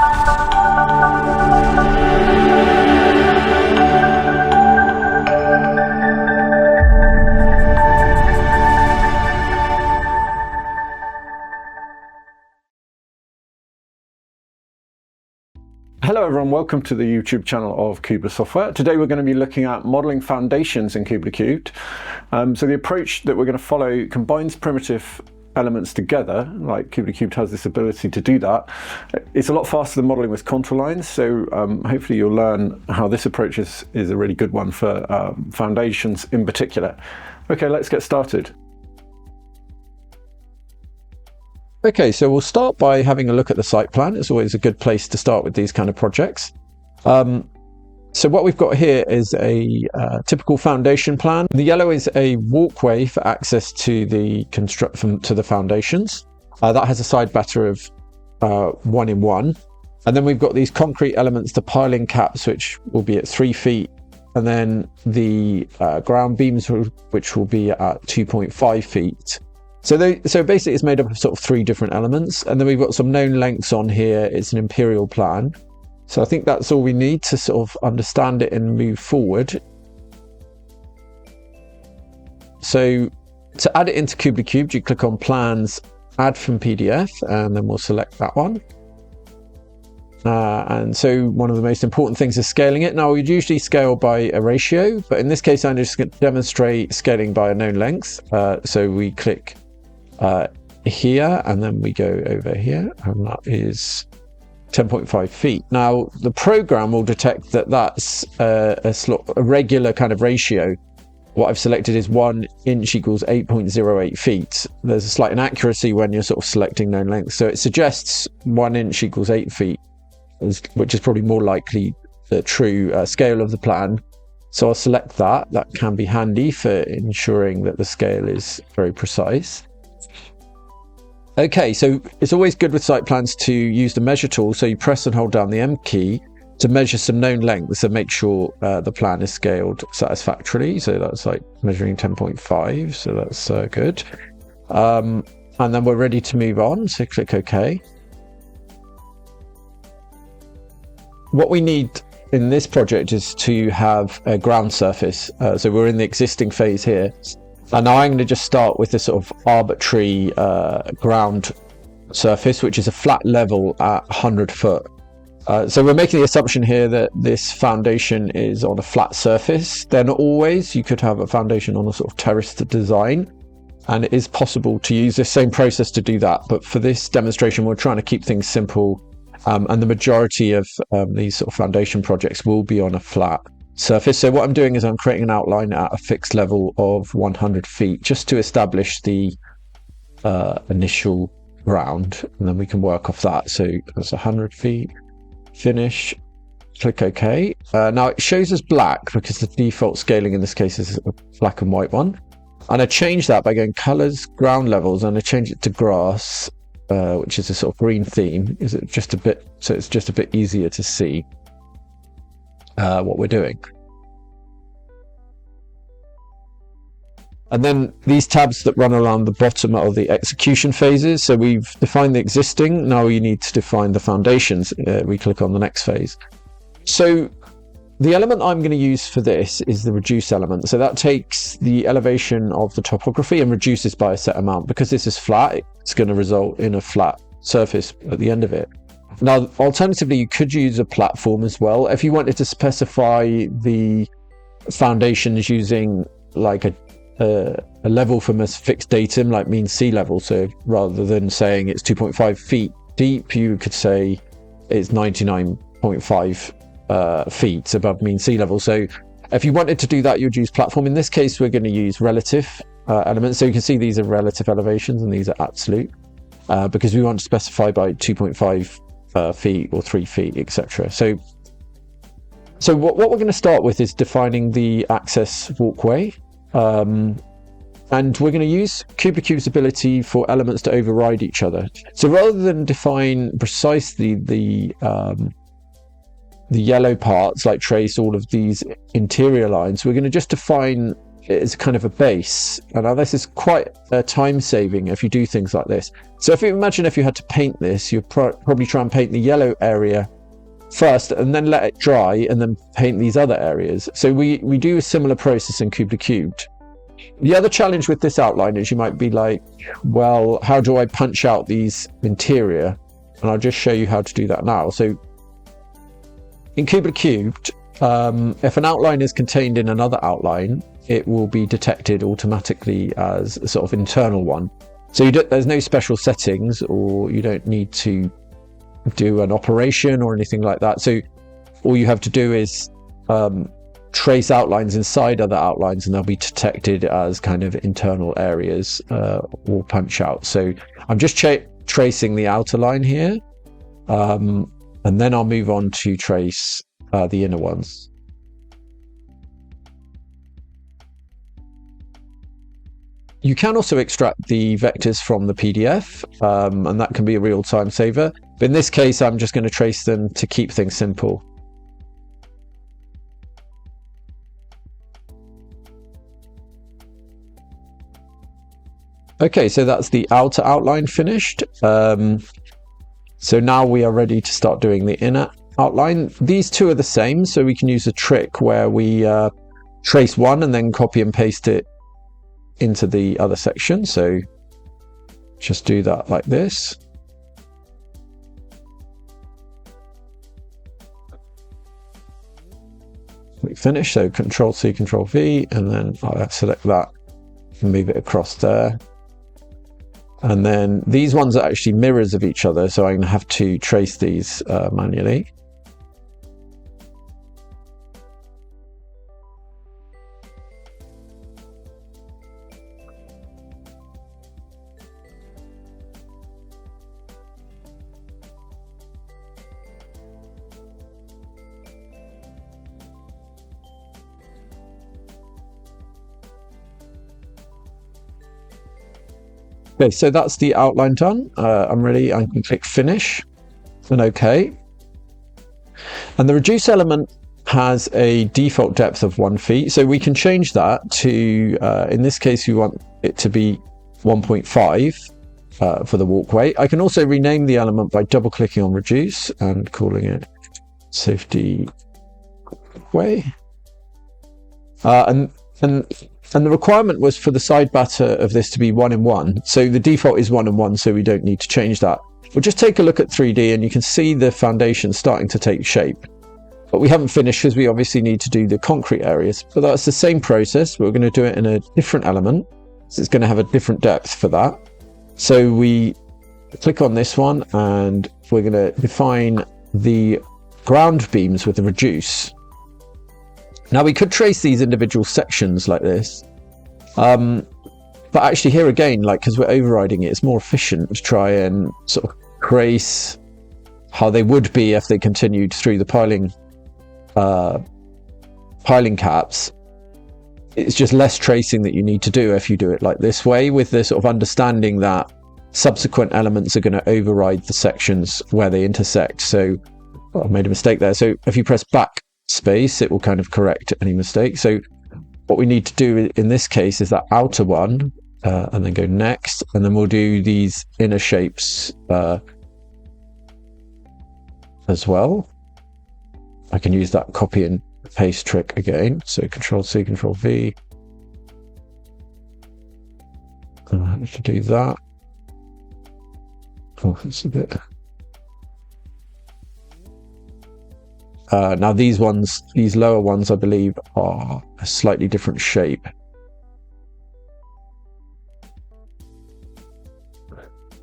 Hello everyone, welcome to the YouTube channel of Kubler Software. Today we're going to be looking at modeling foundations in Kubler Cubed. So the approach that we're going to follow combines primitive elements together, like Kubler Cubed has this ability to do that. It's a lot faster than modeling with contour lines, so hopefully you'll learn how this approach is a really good one for foundations in particular. Okay, let's get started. Okay, so we'll start by having a look at the site plan. It's always a good place to start with these kind of projects. So what we've got here is a typical foundation plan. The yellow is a walkway for access to the foundations. That has a side batter of 1 in 1. And then we've got these concrete elements, the piling caps, which will be at 3 feet. And then the ground beams, which will be at 2.5 feet. So basically it's made up of sort of 3 different elements, and then we've got some known lengths on here. It's an imperial plan. So I think that's all we need to sort of understand it and move forward. So to add it into Kubler Cubed, you click on Plans, Add from PDF, and then we'll select that one. And so one of the most important things is scaling it. Now we'd usually scale by a ratio, but in this case I'm just going to demonstrate scaling by a known length. So we click here, and then we go over here, and that is 10.5 feet. Now the program will detect that that's a regular kind of ratio. What I've selected is 1 inch equals 8.08 feet. There's a slight inaccuracy when you're sort of selecting known lengths, so it suggests 1 inch equals 8 feet, which is probably more likely the true scale of the plan. So I'll select that. That can be handy for ensuring that the scale is very precise. Okay, so it's always good with site plans to use the measure tool. So you press and hold down the M key to measure some known lengths and make sure the plan is scaled satisfactorily. So that's like measuring 10.5. So that's good. And then we're ready to move on. So click OK. What we need in this project is to have a ground surface. So we're in the existing phase here. And now I'm going to just start with this sort of arbitrary ground surface, which is a flat level at 100 foot. So we're making the assumption here that this foundation is on a flat surface. They're not always. You could have a foundation on a sort of terraced design, and it is possible to use this same process to do that. But for this demonstration, we're trying to keep things simple. And the majority of these sort of foundation projects will be on a flat surface. So what I'm doing is I'm creating an outline at a fixed level of 100 feet just to establish the initial ground, and then we can work off that. So that's 100 feet, finish, click OK. Now it shows us black because the default scaling in this case is a black and white one. And I change that by going colors, ground levels, and I change it to grass, which is a sort of green theme. So it's just a bit easier to see what we're doing. And then these tabs that run around the bottom are the execution phases. So we've defined the existing. Now you need to define the foundations. We click on the next phase. So the element I'm going to use for this is the reduce element. So that takes the elevation of the topography and reduces by a set amount. Because this is flat, it's going to result in a flat surface at the end of it. Now, alternatively, you could use a platform as well. If you wanted to specify the foundations using like a level from a fixed datum, like mean sea level. So rather than saying it's 2.5 feet deep, you could say it's 99.5 feet above mean sea level. So if you wanted to do that, you'd use platform. In this case, we're going to use relative elements. So you can see these are relative elevations and these are absolute because we want to specify by 2.5 feet or 3 feet, etc. So what we're going to start with is defining the access walkway. And we're going to use Kubler Cube's ability for elements to override each other. So rather than define precisely the yellow parts, like trace all of these interior lines, we're going to just define is kind of a base. And now this is quite time saving if you do things like this. So if you imagine if you had to paint this, you'd probably try and paint the yellow area first and then let it dry and then paint these other areas. So we do a similar process in Kubla Cubed. The other challenge with this outline is you might be like, well, how do I punch out these interior? And I'll just show you how to do that now. So in Kubla Cubed, if an outline is contained in another outline, it will be detected automatically as a sort of internal one. So there's no special settings, or you don't need to do an operation or anything like that. So all you have to do is trace outlines inside other outlines, and they'll be detected as kind of internal areas or punch out. So I'm just tracing the outer line here, and then I'll move on to trace the inner ones. You can also extract the vectors from the PDF, and that can be a real time saver. But in this case, I'm just going to trace them to keep things simple. Okay, so that's the outer outline finished. So now we are ready to start doing the inner outline. These two are the same, so we can use a trick where we trace one and then copy and paste it into the other section. So just do that like this. We finish, so Control C, Control V, and then I'll select that and move it across there. And then these ones are actually mirrors of each other, so I'm going to have to trace these manually. Okay, so that's the outline done. I'm ready. I can click finish and OK. And the reduce element has a default depth of 1 feet. So we can change that to, in this case, we want it to be 1.5 for the walkway. I can also rename the element by double clicking on reduce and calling it safety way. And the requirement was for the side batter of this to be 1 in 1. So the default is 1 in 1, so we don't need to change that. We'll just take a look at 3D and you can see the foundation starting to take shape. But we haven't finished because we obviously need to do the concrete areas. But that's the same process. We're going to do it in a different element. So it's going to have a different depth for that. So we click on this one and we're going to define the ground beams with the reduce. Now we could trace these individual sections like this, but actually here again, like because we're overriding it, it's more efficient to try and sort of trace how they would be if they continued through the piling caps. It's just less tracing that you need to do if you do it like this way, with the sort of understanding that subsequent elements are going to override the sections where they intersect. So I made a mistake there. So if you press backspace, it will kind of correct any mistake. So what we need to do in this case is that outer one, and then go next, and then we'll do these inner shapes as well. I can use that copy and paste trick again. So Control C, Control V. I have to do that. Oh, it's a bit. Now these lower ones, I believe, are a slightly different shape.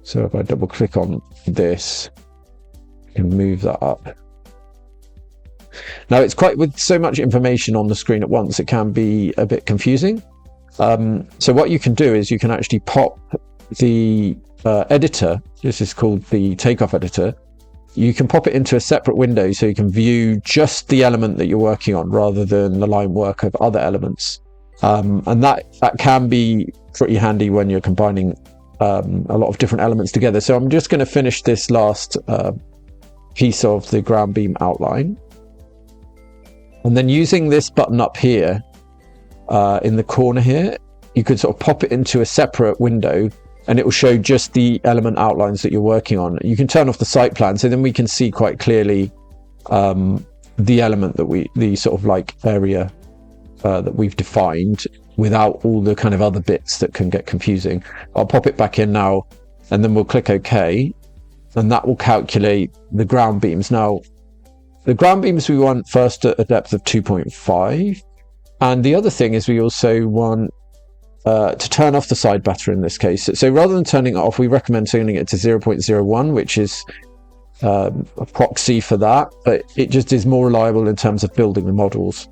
So if I double click on this, I can move that up. Now it's with so much information on the screen at once, it can be a bit confusing. So what you can do is you can actually pop the editor. This is called the takeoff editor. You can pop it into a separate window so you can view just the element that you're working on rather than the line work of other elements. And that can be pretty handy when you're combining a lot of different elements together. So I'm just going to finish this last piece of the ground beam outline. And then using this button up here, in the corner here, you could sort of pop it into a separate window and it will show just the element outlines that you're working on. You can turn off the site plan, so then we can see quite clearly the element that the sort of like area that we've defined without all the kind of other bits that can get confusing. I'll pop it back in now, and then we'll click OK, and that will calculate the ground beams. Now, the ground beams we want first at a depth of 2.5, and the other thing is we also want to turn off the side batter in this case. So rather than turning it off, we recommend turning it to 0.01, which is a proxy for that, but it just is more reliable in terms of building the models.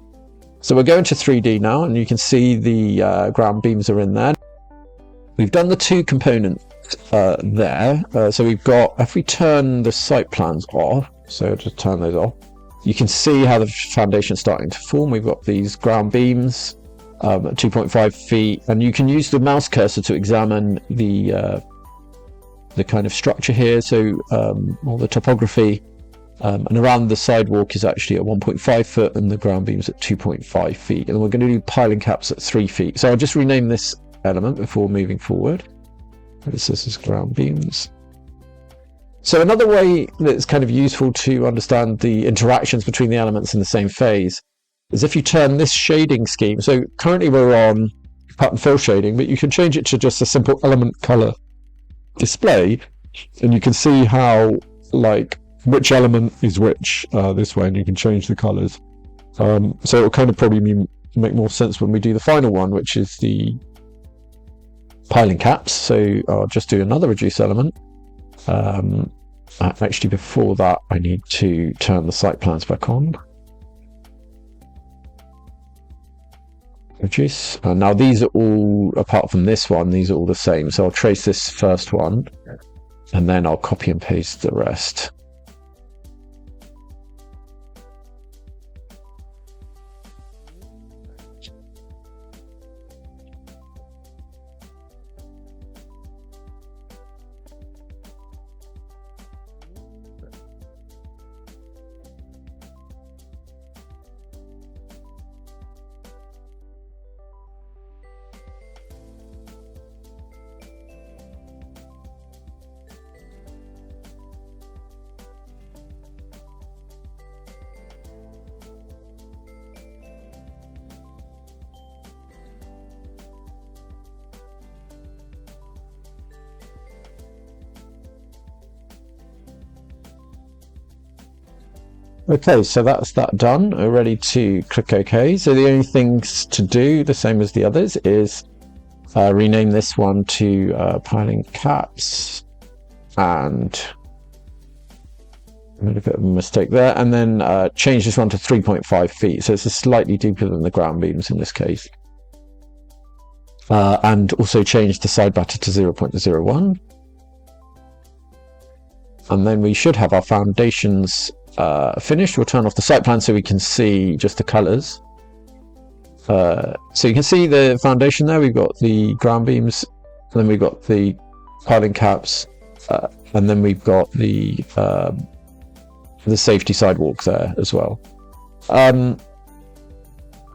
So we're going to 3D now, and you can see the ground beams are in there. We've done the two components there. So we've got, if we turn the site plans off, so just turn those off, you can see how the foundation's starting to form. We've got these ground beams at 2.5 feet, and you can use the mouse cursor to examine the kind of structure here, so all the topography, and around the sidewalk is actually at 1.5 foot and the ground beams at 2.5 feet, and we're going to do piling caps at 3 feet. So I'll just rename this element before moving forward. This is ground beams. So another way that's kind of useful to understand the interactions between the elements in the same phase is if you turn this shading scheme. So currently we're on cut and fill shading, but you can change it to just a simple element color display, and you can see how like which element is which this way, and you can change the colors. So it'll kind of probably make more sense when we do the final one, which is the piling caps. So I'll just do another reduce element. Actually, before that, I need to turn the site plans back on. Reduce. Now these are all, apart from this one, these are all the same. So I'll trace this first one, and then I'll copy and paste the rest. Okay, so that's that done. We're ready to click OK. So the only things to do, the same as the others, is rename this one to piling caps, and I made a bit of a mistake there, and then change this one to 3.5 feet. So it's slightly deeper than the ground beams in this case. And also change the side batter to 0.01. And then we should have our foundations finished. We'll turn off the site plan so we can see just the colors. So you can see the foundation there. We've got the ground beams, and then we've got the piling caps, and then we've got the safety sidewalk there as well.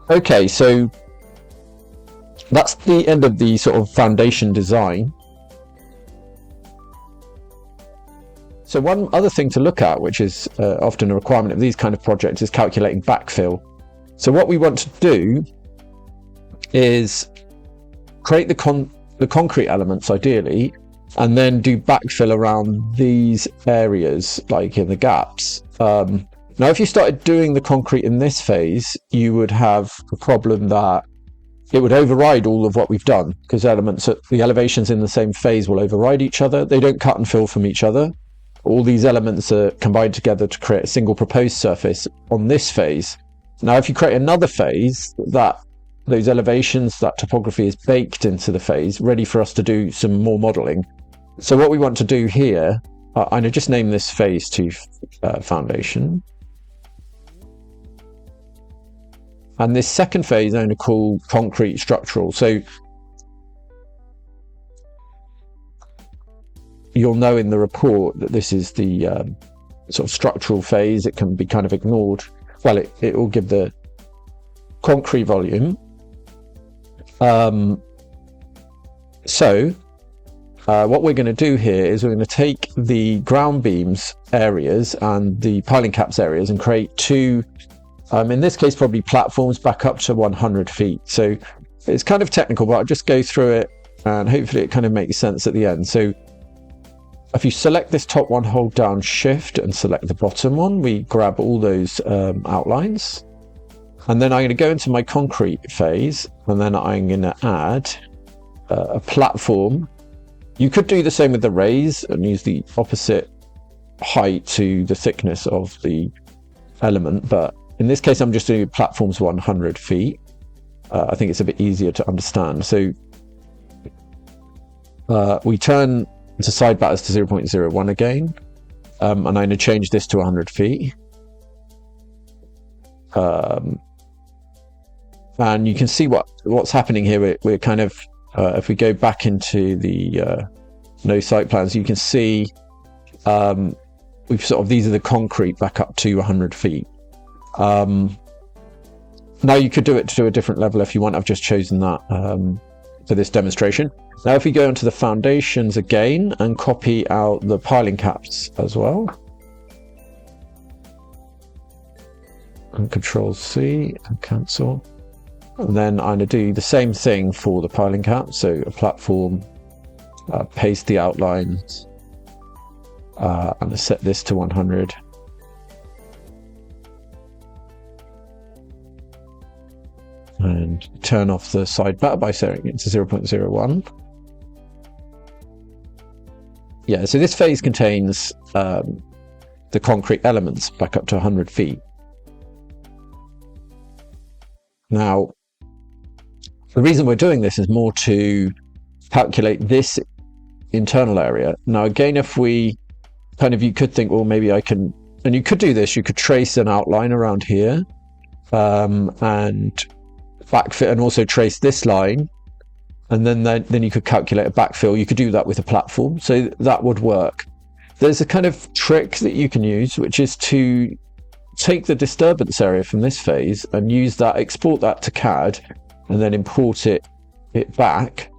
Okay, so that's the end of the sort of foundation design. So one other thing to look at, which is often a requirement of these kind of projects, is calculating backfill. So what we want to do is create the concrete elements ideally, and then do backfill around these areas, like in the gaps. Now, if you started doing the concrete in this phase, you would have a problem that it would override all of what we've done, because the elevations in the same phase will override each other. They don't cut and fill from each other. All these elements are combined together to create a single proposed surface on this phase. Now, if you create another phase, those elevations, that topography is baked into the phase, ready for us to do some more modeling. So what we want to do here, I'm going to just name this phase to foundation. And this second phase I'm going to call concrete structural. So you'll know in the report that this is the sort of structural phase. It can be kind of ignored. Well, it will give the concrete volume. What we're going to do here is we're going to take the ground beams areas and the piling caps areas and create two, in this case probably platforms back up to 100 feet. So it's kind of technical, but I'll just go through it and hopefully it kind of makes sense at the end. So if you select this top one, hold down Shift and select the bottom one, we grab all those outlines. And then I'm going to go into my concrete phase, and then I'm going to add a platform. You could do the same with the raise and use the opposite height to the thickness of the element, but in this case I'm just doing platforms 100 feet. I think it's a bit easier to understand. So we turn the side batters to 0.01 again, and I'm going to change this to 100 feet. And you can see what's happening here. We're kind of, if we go back into the no site plans, you can see we've sort of, these are the concrete back up to 100 feet. Now you could do it to a different level if you want. I've just chosen that for this demonstration. Now if we go into the foundations again and copy out the piling caps as well, and Control C and cancel. And then I'm going to do the same thing for the piling cap. So a platform, paste the outlines, and set this to 100. And turn off the side batter by setting it to 0.01. Yeah, so this phase contains the concrete elements back up to 100 feet. Now, the reason we're doing this is more to calculate this internal area. Now, again, if we kind of, you could think, well, maybe I can, and you could do this, you could trace an outline around here, and backfill, and also trace this line, and then you could calculate a backfill. You could do that with a platform, so that would work. There's a kind of trick that you can use, which is to take the disturbance area from this phase and use that, export that to CAD, and then import it back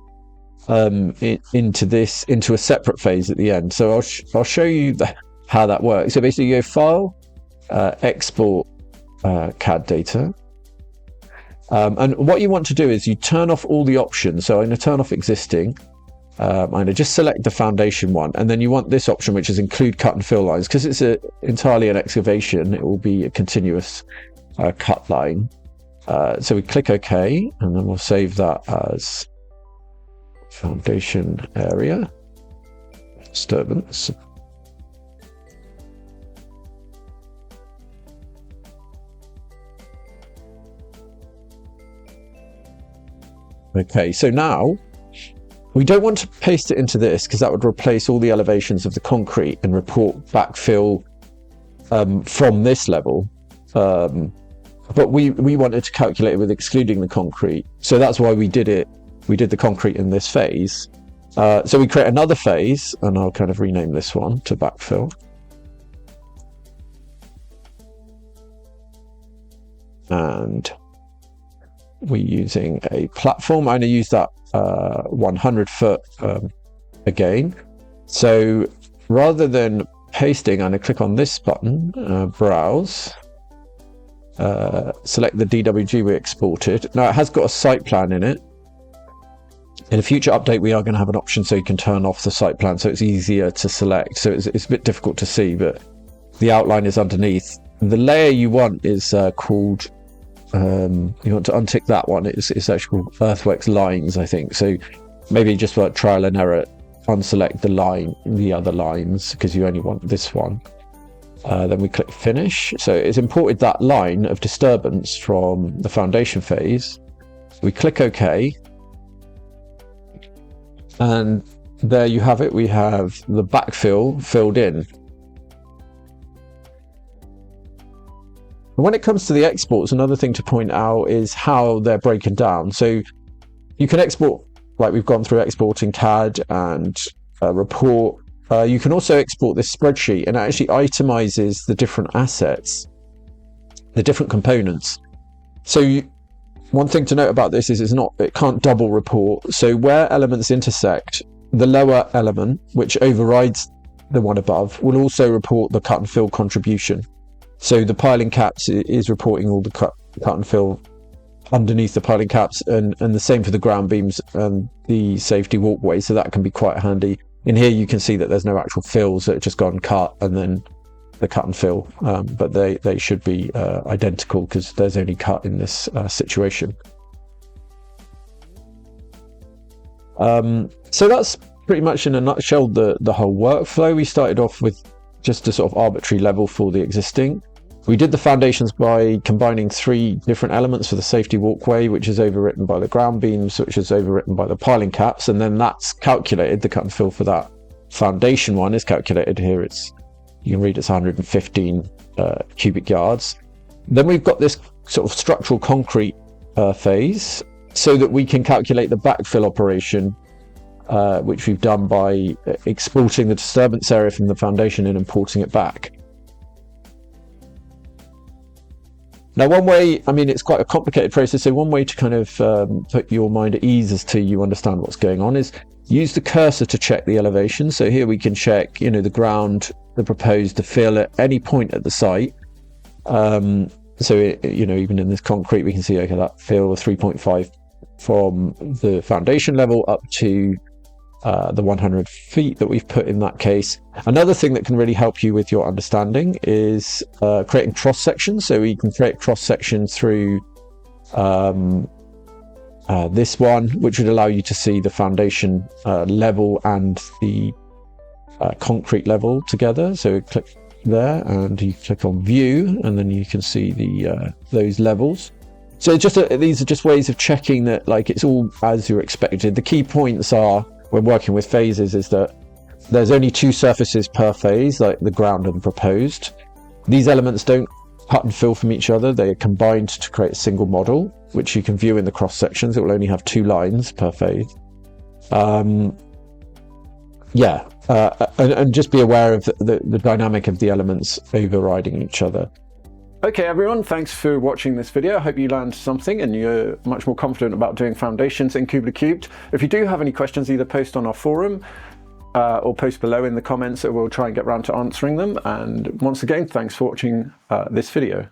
into a separate phase at the end. So I'll show you how that works. So basically you go File, Export CAD data. And what you want to do is you turn off all the options. So I'm going to turn off existing. I'm going to just select the foundation one, and then you want this option, which is include cut and fill lines, because it's entirely an excavation. It will be a continuous cut line. So we click OK, and then we'll save that as foundation area disturbance. Okay, so now we don't want to paste it into this because that would replace all the elevations of the concrete and report backfill from this level. But we wanted to calculate it with excluding the concrete. So that's why we did it. We did the concrete in this phase. So we create another phase, and I'll kind of rename this one to backfill. And we're using a platform. I'm going to use that 100 foot again. So rather than pasting, I'm going to click on this button, browse, select the DWG we exported. Now it has got a site plan in it. In a future update, we are going to have an option so you can turn off the site plan, so it's easier to select. So it's a bit difficult to see, but the outline is underneath. The layer you want is called, you want to untick that one. It's actually called Earthworks Lines, I think. So maybe just for trial and error, unselect the other lines, because you only want this one. Then we click Finish. So it's imported that line of disturbance from the foundation phase. We click OK. And there you have it. We have the backfill filled in. When it comes to the exports, another thing to point out is how they're broken down. So you can export, like we've gone through exporting CAD and report. You can also export this spreadsheet, and it actually itemizes the different assets, the different components. So One thing to note about this is it can't double report. So where elements intersect, the lower element, which overrides the one above, will also report the cut and fill contribution. So the piling caps is reporting all the cut and fill underneath the piling caps, and the same for the ground beams and the safety walkway. So that can be quite handy. In here you can see that there's no actual fills, that just gone cut and then the cut and fill, but they should be identical because there's only cut in this situation. So that's pretty much in a nutshell the whole workflow. We started off with just a sort of arbitrary level for the existing. We did the foundations by combining 3 different elements for the safety walkway, which is overwritten by the ground beams, which is overwritten by the piling caps, and then that's calculated. The cut and fill for that foundation one is calculated here. You can read it's 115 cubic yards. Then we've got this sort of structural concrete phase, so that we can calculate the backfill operation, which we've done by exporting the disturbance area from the foundation and importing it back. Now, one way, I mean, it's quite a complicated process, so one way to kind of put your mind at ease as to you understand what's going on is use the cursor to check the elevation. So here we can check, the ground, the proposed, the fill at any point at the site. So, even in this concrete, we can see, okay, that fill 3.5 from the foundation level up to the 100 feet that we've put in that case. Another thing that can really help you with your understanding is creating cross sections. So we can create cross sections through this one, which would allow you to see the foundation level and the concrete level together. So click there and you click on view, and then you can see those levels. So these are just ways of checking that it's all as you're expected. The key points are, when working with phases, is that there's only 2 surfaces per phase, like the ground and the proposed. These elements don't cut and fill from each other. They are combined to create a single model, which you can view in the cross sections. It will only have 2 lines per phase. And just be aware of the dynamic of the elements overriding each other. Okay, everyone, thanks for watching this video. I hope you learned something and you're much more confident about doing foundations in Kubla Cubed. If you do have any questions, either post on our forum or post below in the comments, and we'll try and get around to answering them. And once again, thanks for watching this video.